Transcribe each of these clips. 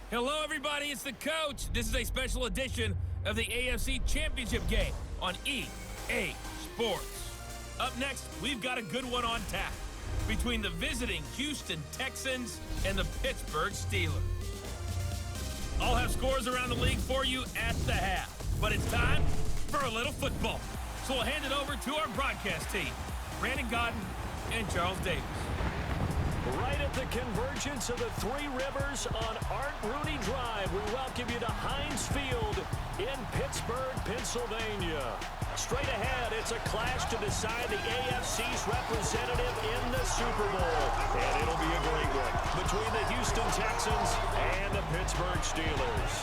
Hello, everybody. It's the coach. This is a special edition of the AFC Championship game on EA Sports. Up next, we've got a good one on tap between the visiting Houston Texans and the Pittsburgh Steelers. I'll have scores around the league for you at the half, but it's time for a little football. So we'll hand it over to our broadcast team, Brandon Godden and Charles Davis. Right at the convergence of the Three Rivers on Art Rooney Drive, we welcome you to Heinz Field in Pittsburgh, Pennsylvania. Straight ahead, it's a clash to decide the AFC's representative in the Super Bowl. And it'll be a great one between the Houston Texans and the Pittsburgh Steelers.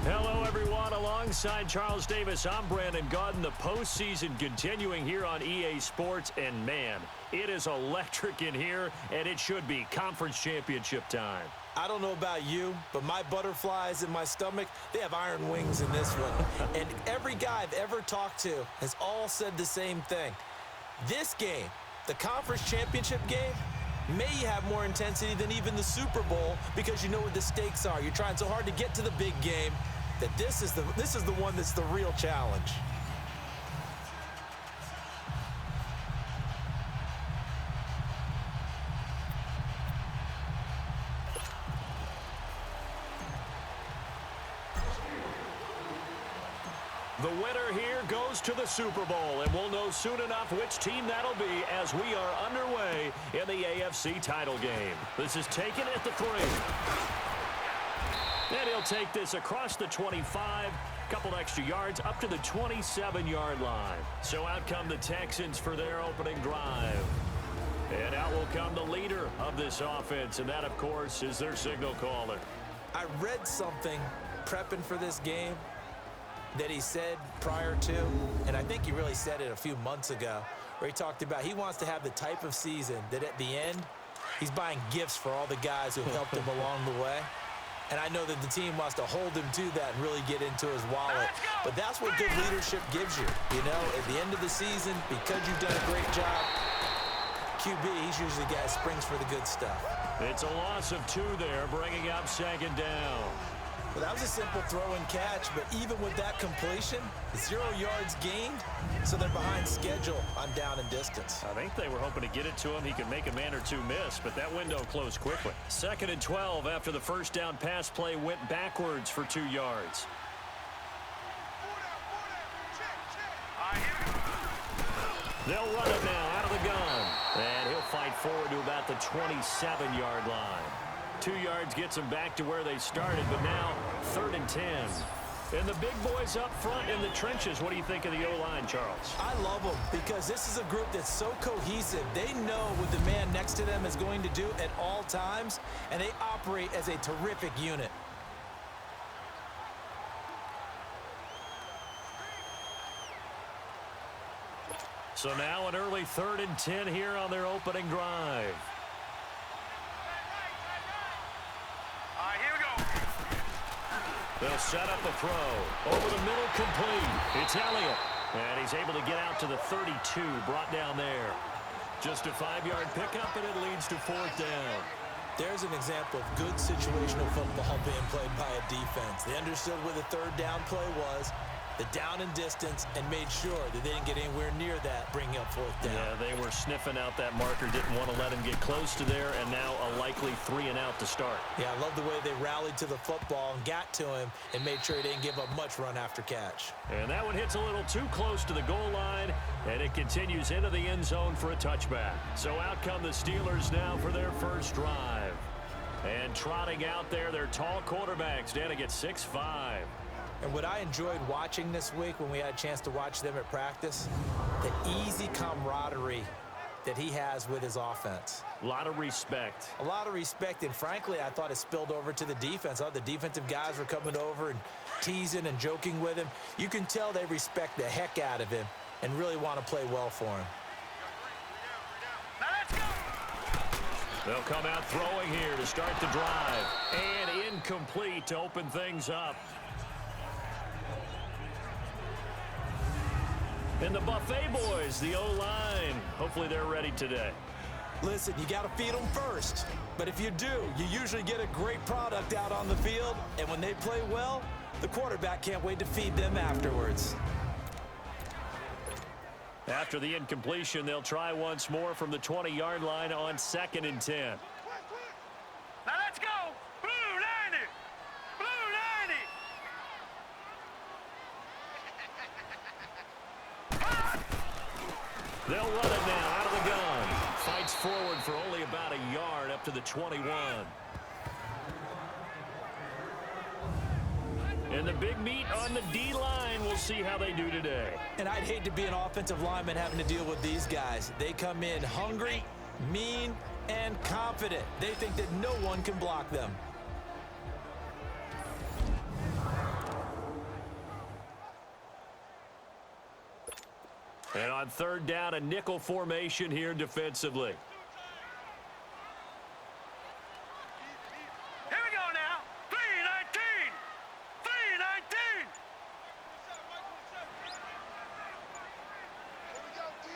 Hello, everyone. Alongside Charles Davis, I'm Brandon Godden. The postseason continuing here on EA Sports. And, man, it is electric in here, and it should be conference championship time. I don't know about you, but my butterflies in my stomach, they have iron wings in this one. And every guy I've ever talked to has all said the same thing. This game, the conference championship game, may have more intensity than even the Super Bowl because you know what the stakes are. You're trying so hard to get to the big game that this is the one that's the real challenge. The winner here goes to the Super Bowl, and we'll know soon enough which team that'll be as we are underway in the AFC title game. This is taken at the 3. And he'll take this across the 25, couple extra yards up to the 27-yard line. So out come the Texans for their opening drive. And out will come the leader of this offense, and that, of course, is their signal caller. I read something prepping for this game that he said prior to, and I think he really said it a few months ago, where he talked about he wants to have the type of season that at the end, he's buying gifts for all the guys who helped him along the way. And I know that the team wants to hold him to that and really get into his wallet. But that's what good leadership gives you. You know, at the end of the season, because you've done a great job, QB, he's usually the guy who springs for the good stuff. It's a loss of 2 there, bringing up 2nd down. Well, that was a simple throw and catch, but even with that completion, 0 yards gained, so they're behind schedule on down and distance. I think they were hoping to get it to him. He could make a man or 2 miss, but that window closed quickly. 2nd and 12 after the first down pass play went backwards for 2 yards. They'll run it now out of the gun, and he'll fight forward to about the 27-yard line. 2 yards gets them back to where they started, but now 3rd and 10. And the big boys up front in the trenches. What do you think of the O-line, Charles? I love them because this is a group that's so cohesive. They know what the man next to them is going to do at all times, and they operate as a terrific unit. So now an early 3rd and 10 here on their opening drive. They'll set up a throw. Over the middle, complete. It's Elliott. And he's able to get out to the 32, brought down there. Just a 5-yard pickup, and it leads to 4th down. There's an example of good situational football being played by a defense. They understood where the 3rd down play was, the down and distance, and made sure that they didn't get anywhere near that, bringing up 4th down. Yeah, they were sniffing out that marker, didn't want to let him get close to there, and now a likely 3 and out to start. Yeah, I love the way they rallied to the football and got to him and made sure he didn't give up much run after catch. And that one hits a little too close to the goal line, and it continues into the end zone for a touchback. So out come the Steelers now for their first drive. And trotting out there, their tall quarterbacks, standing at 6'5". And what I enjoyed watching this week when we had a chance to watch them at practice, the easy camaraderie that he has with his offense. A lot of respect. A lot of respect, and frankly, I thought it spilled over to the defense. I thought the defensive guys were coming over and teasing and joking with him. You can tell they respect the heck out of him and really want to play well for him. They'll come out throwing here to start the drive. And incomplete to open things up. And the Buffet boys, the O-line. Hopefully they're ready today. Listen, you got to feed them first. But if you do, you usually get a great product out on the field. And when they play well, the quarterback can't wait to feed them afterwards. After the incompletion, they'll try once more from the 20-yard line on 2nd and 10. Now let's go! Blue 90! Blue 90! They'll run it now out of the gun. Fights forward for only about a yard up to the 21. And the big meat on the D-line, we'll see how they do today. And I'd hate to be an offensive lineman having to deal with these guys. They come in hungry, mean, and confident. They think that no one can block them. And on 3rd down, a nickel formation here defensively. Here we go now! 319! 319! Here we go, D.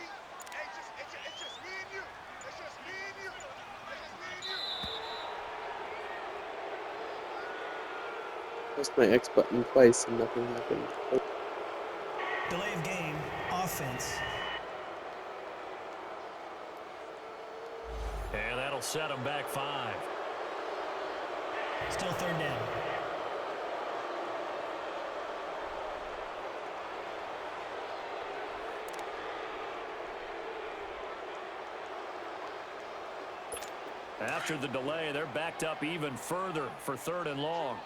Hey, it's just me and you. It's just me and you. It's just me and you. Pressed my X button twice and nothing happened. Oh. Delay of game, offense. And that'll set them back 5. Still 3rd down. After the delay, they're backed up even further for 3rd and long.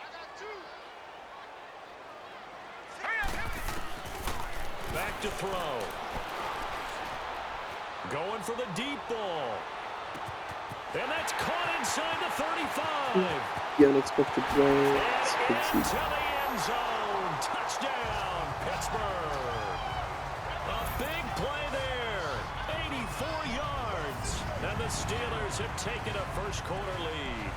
Back to throw. Going for the deep ball. And that's caught inside the 35. The unexpected play. And into the end zone. Touchdown, Pittsburgh. A big play there. 84 yards. And the Steelers have taken a first-quarter lead.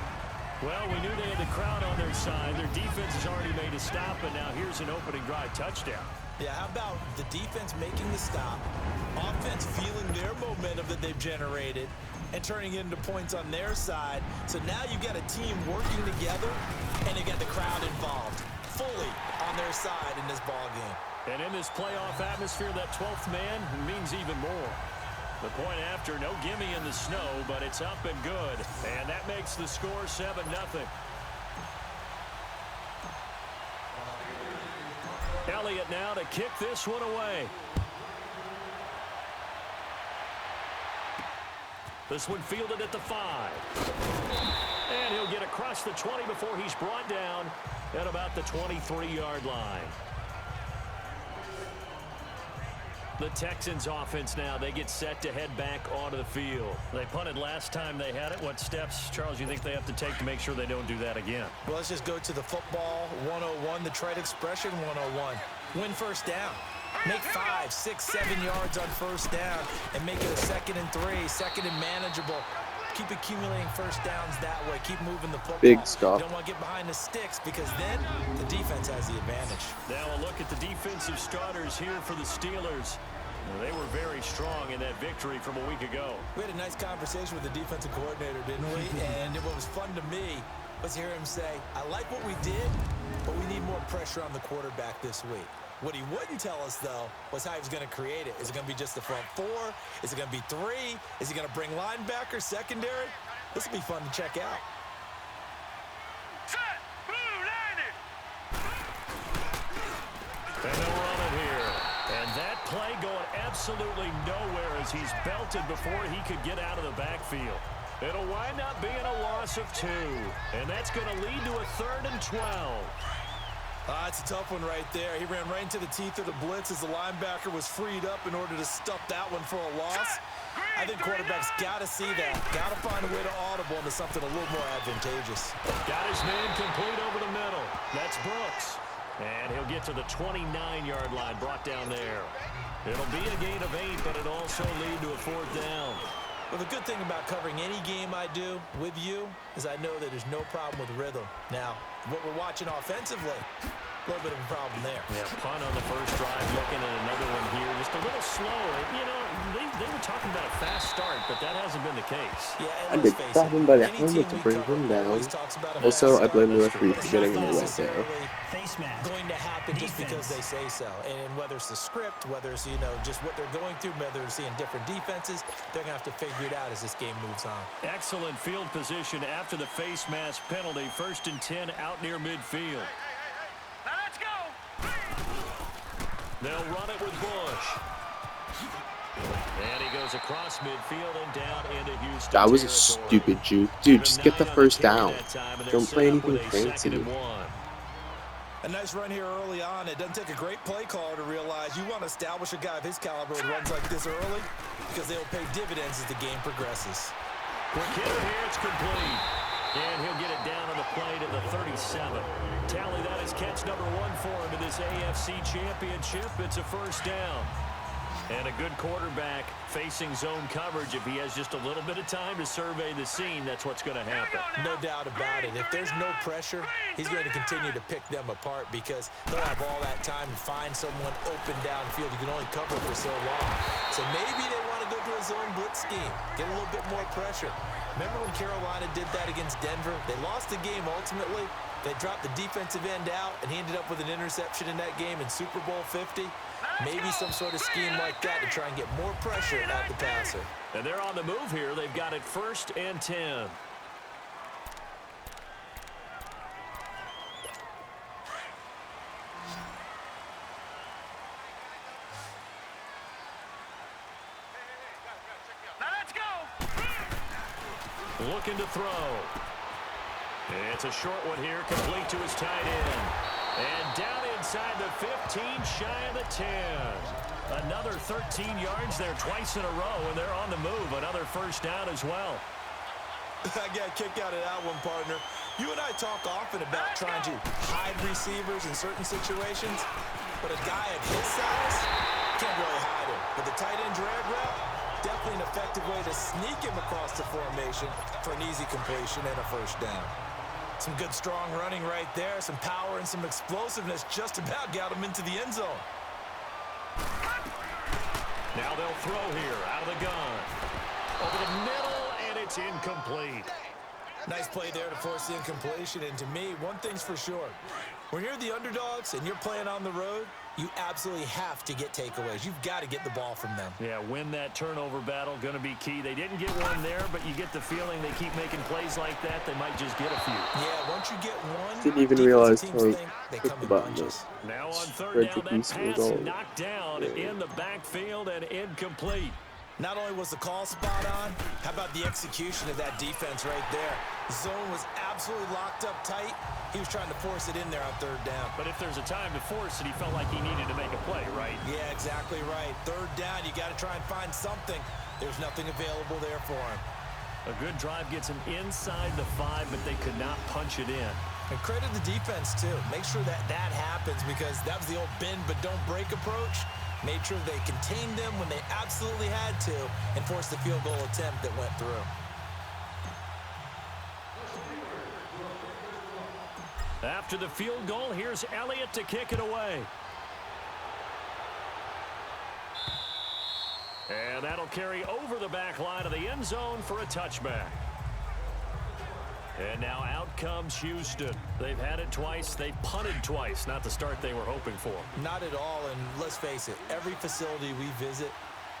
Well, we knew they had the crowd on their side. Their defense has already made a stop, and now here's an opening drive touchdown. Yeah, how about the defense making the stop, offense feeling their momentum that they've generated, and turning it into points on their side. So now you've got a team working together, and they got the crowd involved fully on their side in this ball game. And in this playoff atmosphere, that 12th man means even more. The point after, no gimme in the snow, but it's up and good. And that makes the score 7-0. Elliott now to kick this one away. This one fielded at the 5. And he'll get across the 20 before he's brought down at about the 23-yard line. The Texans offense now, they get set to head back onto the field. They punted last time they had it. What steps, Charles, you think they have to take to make sure they don't do that again? Well, let's just go to the football 101, the trade expression 101. Win first down. Make 5, 6, 7 yards on first down and make it a 2nd and 3, 2nd and manageable. Keep accumulating first downs that way. Keep moving the football. Big stop. You don't want to get behind the sticks because then the defense has the advantage. Now a look at the defensive starters here for the Steelers. Well, they were very strong in that victory from a week ago. We had a nice conversation with the defensive coordinator, didn't we? And what was fun to me was hear him say, I like what we did, but we need more pressure on the quarterback this week. What he wouldn't tell us, though, was how he was going to create it. Is it going to be just the front 4? Is it going to be 3? Is he going to bring linebackers, secondary? This will be fun to check out. Set! Blue 90! And they'll run it here. And that play going absolutely nowhere as he's belted before he could get out of the backfield. It'll wind up being a loss of 2. And that's going to lead to a 3rd and 12. That's a tough one right there. He ran right into the teeth of the blitz as the linebacker was freed up in order to stuff that one for a loss. I think quarterbacks got to see that. Got to find a way to audible into something a little more advantageous. Got his man complete over the middle. That's Brooks. And he'll get to the 29-yard line, brought down there. It'll be a gain of 8, but it'll also lead to a 4th down. Well, the good thing about covering any game I do with you is I know that there's no problem with rhythm. Now, what we're watching offensively, a little bit of a problem there. Yeah, punt on the first drive, looking at another one here. Just a little slow. You know, they were talking about a fast start, but that hasn't been the case. Yeah, And they grabbed him by the helmet to bring him down. Also, I blame the referee for getting in the way there. Face mask. Going to happen just because they say so. And whether it's the script, whether it's, you know, just what they're going through, whether they're seeing different defenses, they're going to have to figure it out as this game moves on. Excellent field position after the face mask penalty. 1st and 10 out near midfield. Now let's go. They'll run it with Bush. And he goes across midfield and down into Houston. That was a territory. stupid juke. Dude, just get the first down. Don't play anything fancy. A nice run here early on. It doesn't take a great play caller to realize you want to establish a guy of his caliber who runs like this early because they'll pay dividends as the game progresses. Quick hitter here, it's complete. And he'll get it down on the play to the 37. Tally that is catch number 1 for him in this AFC Championship. It's a 1st down. And a good quarterback facing zone coverage. If he has just a little bit of time to survey the scene, that's what's going to happen. No doubt about it. If there's no pressure, he's going to continue to pick them apart because he'll have all that time to find someone open downfield. You can only cover for so long. So maybe they want to go to a zone blitz scheme, get a little bit more pressure. Remember when Carolina did that against Denver? They lost the game ultimately. They dropped the defensive end out, and he ended up with an interception in that game in Super Bowl 50. Maybe some sort of scheme like that to try and get more pressure at the passer. And they're on the move here. They've got it 1st and 10. Now let's go. Looking to throw. It's a short one here, complete to his tight end. And down inside the 15, shy of the 10. Another 13 yards there twice in a row, and they're on the move. Another 1st down as well. I got a kick out of that one, partner. You and I talk often about trying to hide receivers in certain situations, but a guy of his size can't really hide him. But the tight end drag route, definitely an effective way to sneak him across the formation for an easy completion and a 1st down. Some good, strong running right there. Some power and some explosiveness just about got him into the end zone. Now they'll throw here out of the gun. Over the middle, and it's incomplete. Nice play there to force the incompletion. And to me, one thing's for sure. When you're the underdogs and you're playing on the road, you absolutely have to get takeaways. You've got to get the ball from them. Yeah, win that turnover battle, going to be key. They didn't get one there, but you get the feeling they keep making plays like that, they might just get a few. Yeah, once you get one, Didn't even realize teams Tony think they clicked come the in button. bunches. Now on 3rd Spread down, your that piece pass was all. knocked down in the backfield and incomplete. Not only was the call spot on, how about the execution of that defense right there? Zone was absolutely locked up tight. He was trying to force it in there on 3rd down. But if there's a time to force it, he felt like he needed to make a play, right? Yeah, exactly right. 3rd down, you got to try and find something. There's nothing available there for him. A good drive gets him inside the 5, but they could not punch it in. And credit the defense, too. Make sure that that happens because that was the old bend but don't break approach. Made sure they contained them when they absolutely had to and forced the field goal attempt that went through. After the field goal, here's Elliott to kick it away. And that'll carry over the back line of the end zone for a touchback. And now out comes Houston. They've had it twice. They've punted twice. Not the start they were hoping for. Not at all, and let's face it, every facility we visit,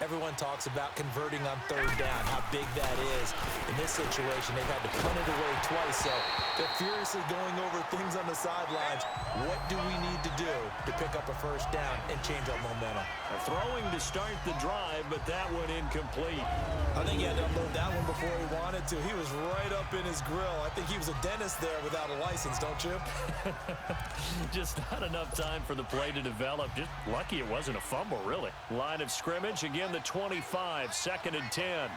everyone talks about converting on 3rd down, how big that is. In this situation, they've had to punt it away twice, so they're furiously going over things on the sidelines. What do we need to do to pick up a 1st down and change our momentum? Throwing to start the drive, but that one incomplete. I think he had to unload that one before he wanted to. He was right up in his grill. I think he was a dentist there without a license, don't you? Just not enough time for the play to develop. Just lucky it wasn't a fumble, really. Line of scrimmage, again the 25, 2nd and 10.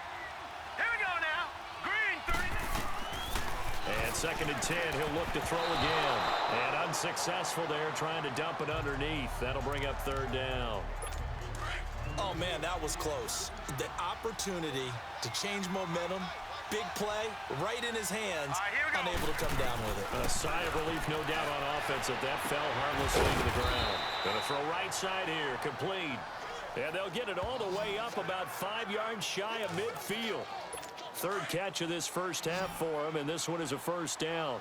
Here we go now. Green 30. And 2nd and 10, he'll look to throw again. And unsuccessful there, trying to dump it underneath. That'll bring up 3rd down. Oh, man, that was close. The opportunity to change momentum, big play, right in his hands, unable to come down with it. A sigh of relief, no doubt, on offense that fell harmlessly to the ground. Going to throw right side here, complete. And they'll get it all the way up about 5 yards shy of midfield. 3rd catch of this first half for him, and this one is a 1st down.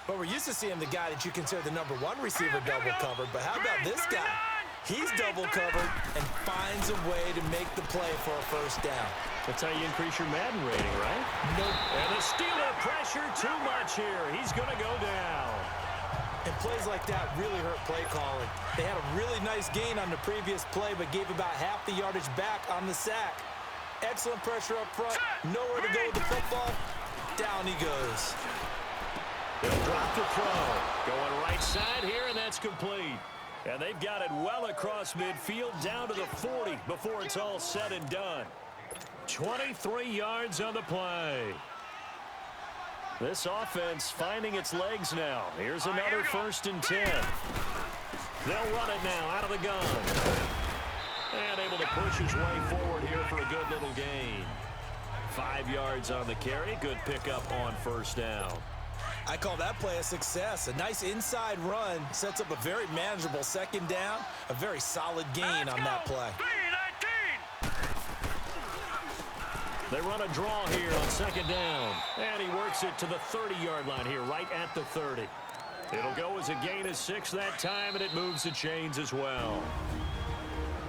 But we're used to seeing the guy that you consider the number 1 receiver double covered, but how about this guy? He's double covered and finds a way to make the play for a 1st down. That's how you increase your Madden rating, right? Nope. And the Steeler pressure too much here. He's going to go down. And plays like that really hurt play calling. They had a really nice gain on the previous play, but gave about half the yardage back on the sack. Excellent pressure up front. Nowhere to go with the football. Down he goes. They'll drop the throw. Going right side here, and that's complete. And they've got it well across midfield, down to the 40 before it's all said and done. 23 yards on the play. This offense finding its legs now. Here's another 1st and 10. They'll run it now out of the gun. And able to push his way forward here for a good little gain. 5 yards on the carry. Good pickup on 1st down. I call that play a success. A nice inside run sets up a very manageable 2nd down. A very solid gain on that play. They run a draw here on 2nd down. And he works it to the 30-yard line here, right at the 30. It'll go as a gain of 6 that time, and it moves the chains as well.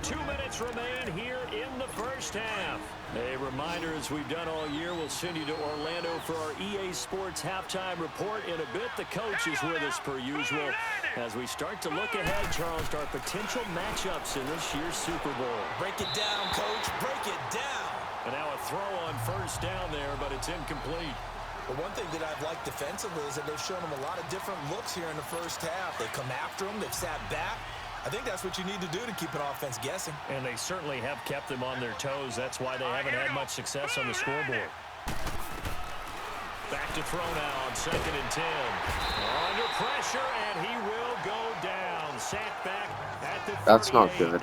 2 minutes remain here in the first half. A reminder, as we've done all year, we'll send you to Orlando for our EA Sports halftime report. In a bit, the coach is with us per usual as we start to look ahead, Charles, to our potential matchups in this year's Super Bowl. Break it down, coach. Break it down. And now a throw on 1st down there, but it's incomplete. But one thing that I've liked defensively is that they've shown him a lot of different looks here in the first half. They come after him. They've sat back. I think that's what you need to do to keep an offense guessing. And they certainly have kept them on their toes. That's why they haven't had much success on the scoreboard. Back to throw now on 2nd and 10. Under pressure, and he will go down. Sacked back at the 38. That's not good.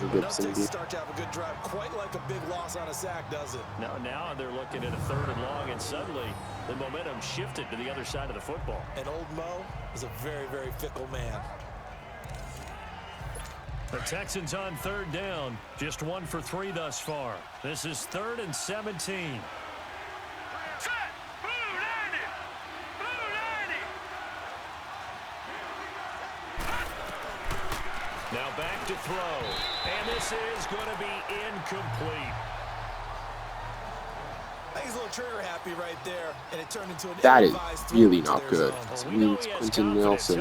Enough to start to have a good drive. Quite like a big loss on a sack, does it? Now they're looking at a 3rd and long, and suddenly the momentum shifted to the other side of the football. And old Mo is a very, very fickle man. The Texans on 3rd down. Just 1 for 3 thus far. This is 3rd and 17. Now back to throw. And this is going to be incomplete. I think he's a little trigger happy right there, and it turned into an That is improvised really throw not to good. their zone. It means Quentin Nelson,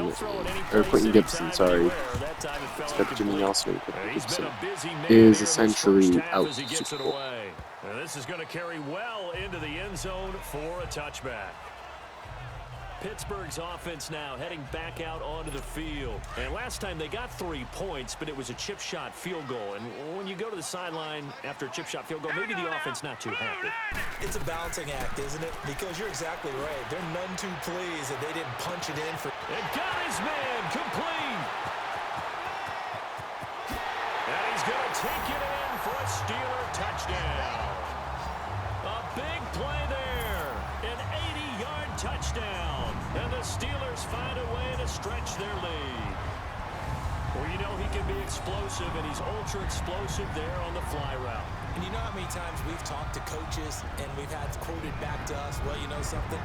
or Quentin Gibson, sorry, instead of Jimmy Nelson and Quentin Gibson, is essentially out of the Super Bowl. And this is going to carry well into the end zone for a touchback. Pittsburgh's offense now heading back out onto the field. And last time they got 3 points, but it was a chip shot field goal. And when you go to the sideline after a chip shot field goal, maybe the offense not too happy. It's a balancing act, isn't it? Because you're exactly right. They're none too pleased that they didn't punch it in for... And got his man complete. And he's going to take it in for a Steeler touchdown. A big play there. An 80-yard touchdown. And the Steelers find a way to stretch their lead. Well, you know he can be explosive, and he's ultra-explosive there on the fly route. And you know how many times we've talked to coaches and we've had quoted back to us, well, you know something?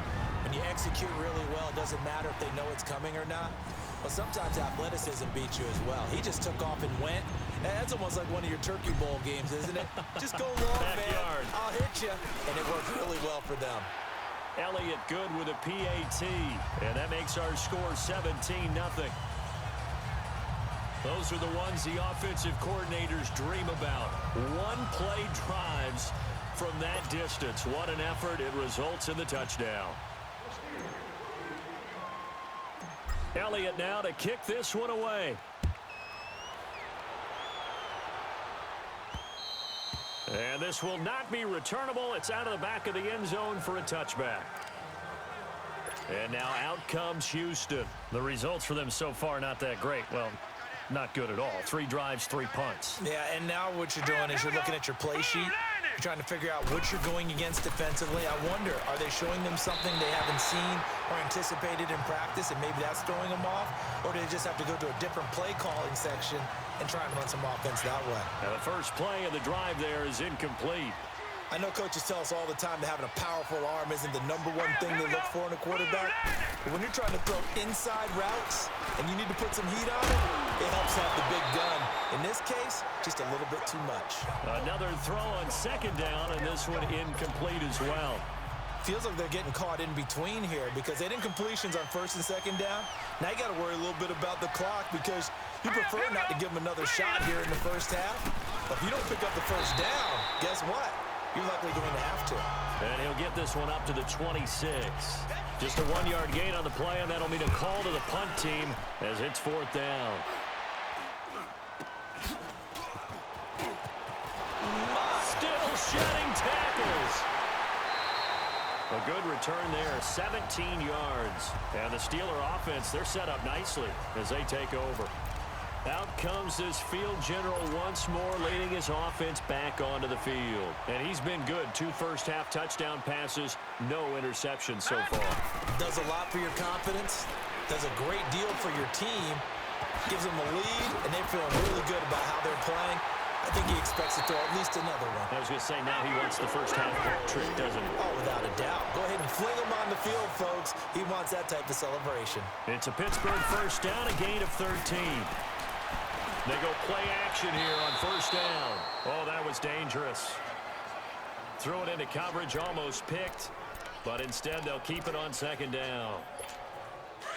When you execute really well, it doesn't matter if they know it's coming or not. Well, sometimes athleticism beats you as well. He just took off and went. That's almost like one of your Turkey Bowl games, isn't it? Just go long, man. I'll hit you. And it worked really well for them. Elliott good with a PAT. And that makes our score 17-0. Those are the ones the offensive coordinators dream about. One-play drives from that distance. What an effort. It results in the touchdown. Elliott now to kick this one away. And this will not be returnable. It's out of the back of the end zone for a touchback. And now out comes Houston. The results for them so far not that great. Well, not good at all. 3 drives, 3 punts. Yeah, and now what you're doing is you're looking at your play sheet. You're trying to figure out what you're going against defensively. I wonder, are they showing them something they haven't seen or anticipated in practice, and maybe that's throwing them off? Or do they just have to go to a different play calling section and try and run some offense that way? Now the first play of the drive there is incomplete. I know coaches tell us all the time that having a powerful arm isn't the #1 thing they look for in a quarterback. But when you're trying to throw inside routes and you need to put some heat on it, it helps have the big gun. In this case, just a little bit too much. Another throw on second down, and this one incomplete as well. Feels like they're getting caught in between here because they didn't completions on first and second down. Now you got to worry a little bit about the clock because you prefer not to give them another shot here in the first half. But if you don't pick up the first down, guess what? You're likely going to have to. And he'll get this one up to the 26. Just a 1-yard gain on the play, and that'll mean a call to the punt team as it's 4th down. Still shedding tackles. A good return there, 17 yards. And the Steeler offense, they're set up nicely as they take over. Out comes this field general once more, leading his offense back onto the field. And he's been good. 2 first-half touchdown passes, no interceptions so far. Does a lot for your confidence. Does a great deal for your team. Gives them a lead, and they're feeling really good about how they're playing. I think he expects to throw at least another one. I was going to say, now he wants the first-half hat trick, doesn't he? Oh, without a doubt. Go ahead and fling him on the field, folks. He wants that type of celebration. It's a Pittsburgh first down, a gain of 13. They go play action here on first down. Oh, that was dangerous. Threw it into coverage, almost picked, but instead they'll keep it on second down.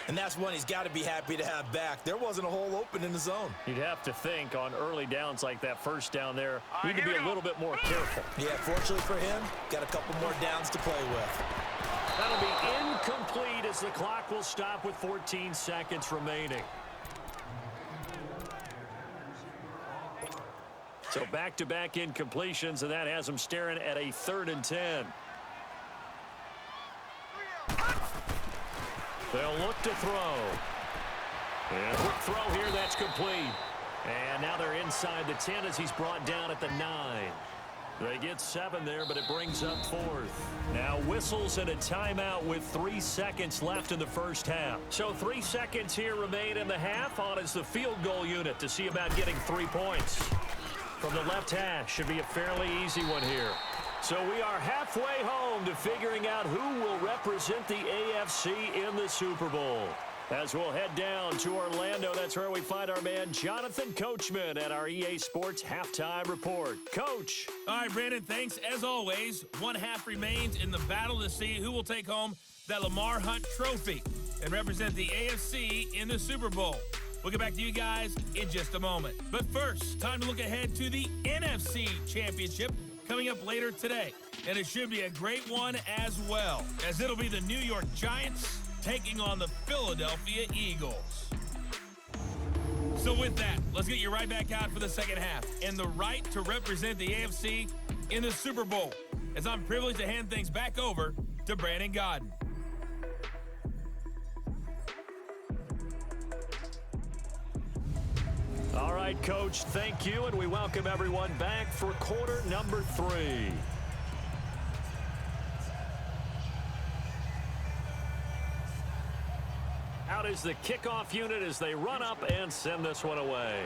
And that's one he's got to be happy to have back. There wasn't a hole open in the zone. You'd have to think on early downs like that first down there, need to be a little bit more careful. Yeah, fortunately for him, got a couple more downs to play with. That'll be incomplete as the clock will stop with 14 seconds remaining. So back-to-back incompletions, and that has them staring at a 3rd and 10. They'll look to throw. And a quick throw here, that's complete. And now they're inside the 10 as he's brought down at the 9. They get 7 there, but it brings up 4th. Now whistles and a timeout with 3 seconds left in the first half. So 3 seconds here remain in the half. On is the field goal unit to see about getting 3 points. From the left hash, should be a fairly easy one here. So we are halfway home to figuring out who will represent the AFC in the Super Bowl. As we'll head down to Orlando, that's where we find our man Jonathan Coachman at our EA Sports Halftime Report. Coach. All right, Brandon, thanks. As always, 1 half remains in the battle to see who will take home that Lamar Hunt trophy and represent the AFC in the Super Bowl. We'll get back to you guys in just a moment. But first, time to look ahead to the NFC Championship coming up later today. And it should be a great one as well, as it'll be the New York Giants taking on the Philadelphia Eagles. So with that, let's get you right back out for the second half and the right to represent the AFC in the Super Bowl, as I'm privileged to hand things back over to Brandon Godden. All right, Coach, thank you, and we welcome everyone back for quarter number 3. Out is the kickoff unit as they run up and send this one away.